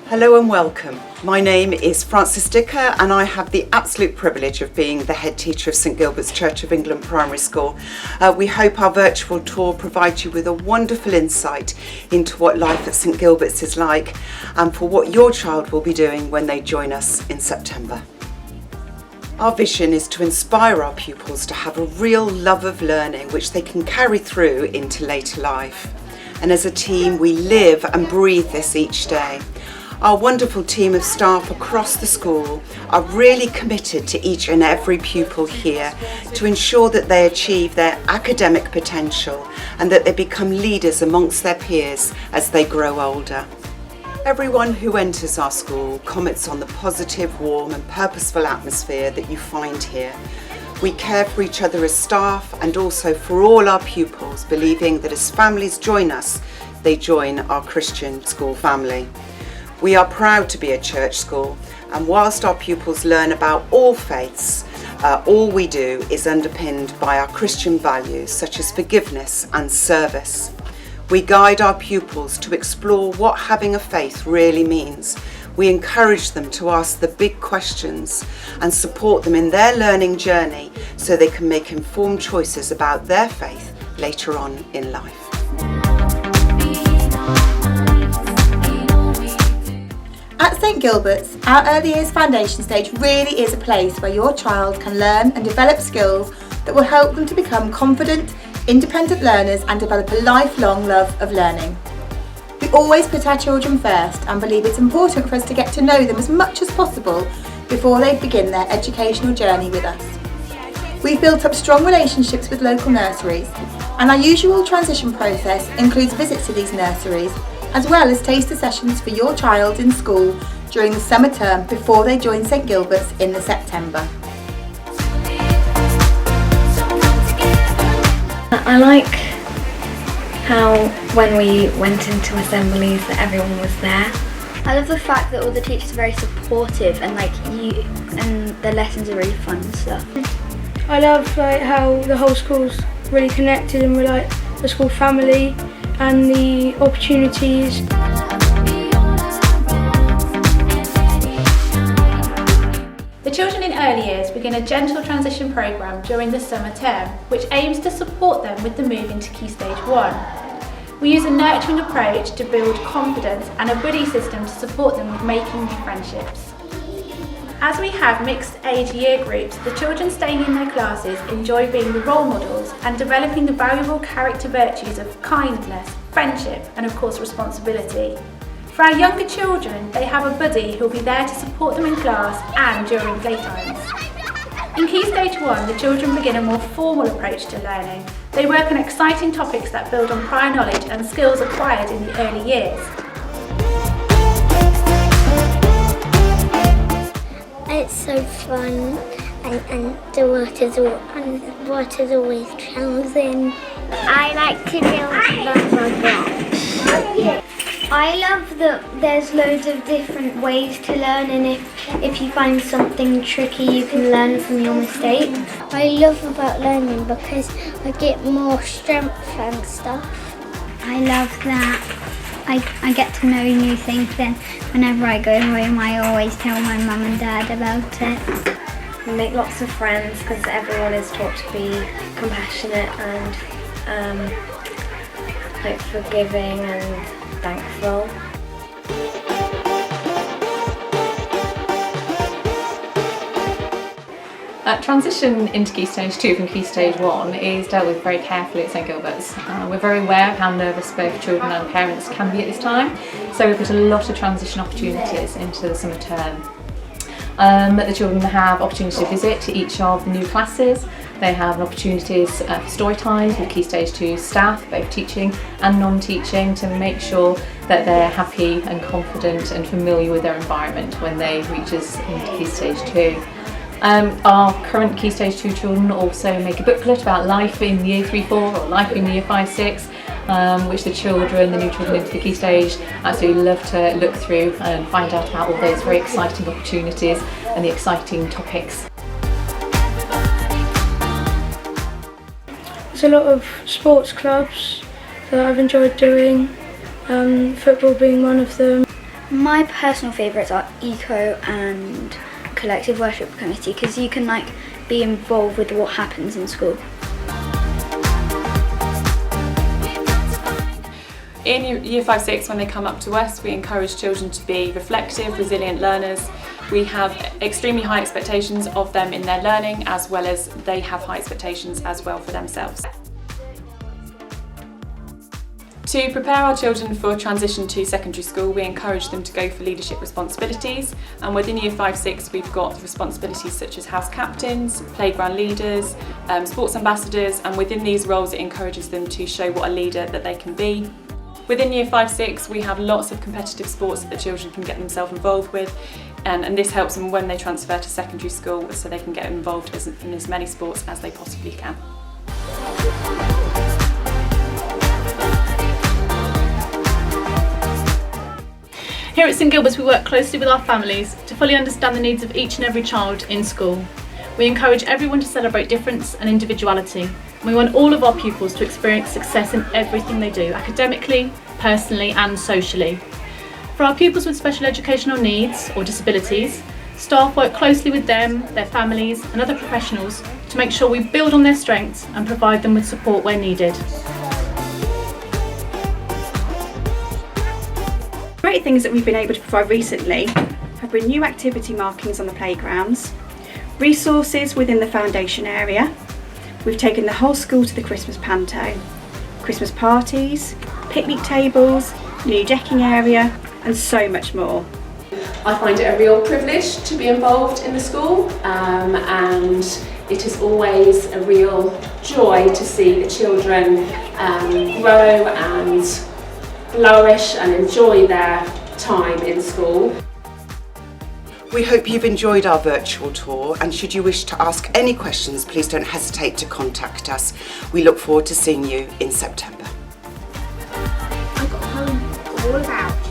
Hello and welcome. My name is Frances Dicker and I have the absolute privilege of being the head teacher of St Gilbert's Church of England Primary School. We hope our virtual tour provides you with a wonderful insight into what life at St Gilbert's is like and for what your child will be doing when they join us in September. Our vision is to inspire our pupils to have a real love of learning which they can carry through into later life. And as a team we live and breathe this each day. Our wonderful team of staff across the school are really committed to each and every pupil here to ensure that they achieve their academic potential and that they become leaders amongst their peers as they grow older. Everyone who enters our school comments on the positive, warm and purposeful atmosphere that you find here. We care for each other as staff and also for all our pupils, believing that as families join us, they join our Christian school family. We are proud to be a church school, and whilst our pupils learn about all faiths, all we do is underpinned by our Christian values such as forgiveness and service. We guide our pupils to explore what having a faith really means. We encourage them to ask the big questions and support them in their learning journey so they can make informed choices about their faith later on in life. At St Gilbert's, our early years foundation stage really is a place where your child can learn and develop skills that will help them to become confident, independent learners and develop a lifelong love of learning. We always put our children first and believe it's important for us to get to know them as much as possible before they begin their educational journey with us. We've built up strong relationships with local nurseries, and our usual transition process includes visits to these nurseries as well as taster sessions for your child in school during the summer term before they join St Gilbert's in the September. I like how when we went into assemblies that everyone was there. I love the fact that all the teachers are very supportive and the lessons are really fun and stuff. I love how the whole school's really connected and we're like the school family and the opportunities. The children in early years begin a gentle transition programme during the summer term, which aims to support them with the move into Key Stage 1. We use a nurturing approach to build confidence and a buddy system to support them with making new friendships. As we have mixed age year groups, the children staying in their classes enjoy being the role models and developing the valuable character virtues of kindness, friendship and of course responsibility. For our younger children, they have a buddy who will be there to support them in class and during playtimes. In Key Stage 1, the children begin a more formal approach to learning. They work on exciting topics that build on prior knowledge and skills acquired in the early years. It's so fun and the water's always trouncing. I like to build bubble blocks. I love that there's loads of different ways to learn, and if you find something tricky you can learn from your mistakes. I love about learning because I get more strength and stuff. I love that I get to know new things, and whenever I go home I always tell my mum and dad about it. We make lots of friends because everyone is taught to be compassionate and forgiving and thankful. Transition into Key Stage 2 from Key Stage 1 is dealt with very carefully at St Gilbert's. We're very aware of how nervous both children and parents can be at this time, so we put a lot of transition opportunities into the summer term. The children have opportunity to visit each of the new classes. They have opportunities for story times with Key Stage 2 staff, both teaching and non-teaching, to make sure that they're happy and confident and familiar with their environment when they reach us into Key Stage 2. Our current Key Stage 2 children also make a booklet about life in Year 3-4 or life in Year 5-6, which the new children into the Key Stage absolutely love to look through and find out about all those very exciting opportunities and the exciting topics. There's a lot of sports clubs that I've enjoyed doing, football being one of them. My personal favourites are Eco and Collective Worship Committee, because you can be involved with what happens in school. In Year 5-6, when they come up to us, we encourage children to be reflective, resilient learners. We have extremely high expectations of them in their learning, as well as they have high expectations as well for themselves. To prepare our children for transition to secondary school, we encourage them to go for leadership responsibilities, and within Year 5-6 we've got responsibilities such as house captains, playground leaders, sports ambassadors, and within these roles it encourages them to show what a leader that they can be. Within Year 5-6 we have lots of competitive sports that the children can get themselves involved with, and this helps them when they transfer to secondary school, so they can get involved in as many sports as they possibly can. Here at St Gilbert's we work closely with our families to fully understand the needs of each and every child in school. We encourage everyone to celebrate difference and individuality, and we want all of our pupils to experience success in everything they do, academically, personally and socially. For our pupils with special educational needs or disabilities, staff work closely with them, their families and other professionals to make sure we build on their strengths and provide them with support where needed. Great things that we've been able to provide recently have been new activity markings on the playgrounds, resources within the foundation area. We've taken the whole school to the Christmas panto, Christmas parties, picnic tables, new decking area and so much more. I find it a real privilege to be involved in the school, and it is always a real joy to see the children grow and flourish and enjoy their time in school. We hope you've enjoyed our virtual tour, and should you wish to ask any questions, please don't hesitate to contact us. We look forward to seeing you in September. I've got a poem all about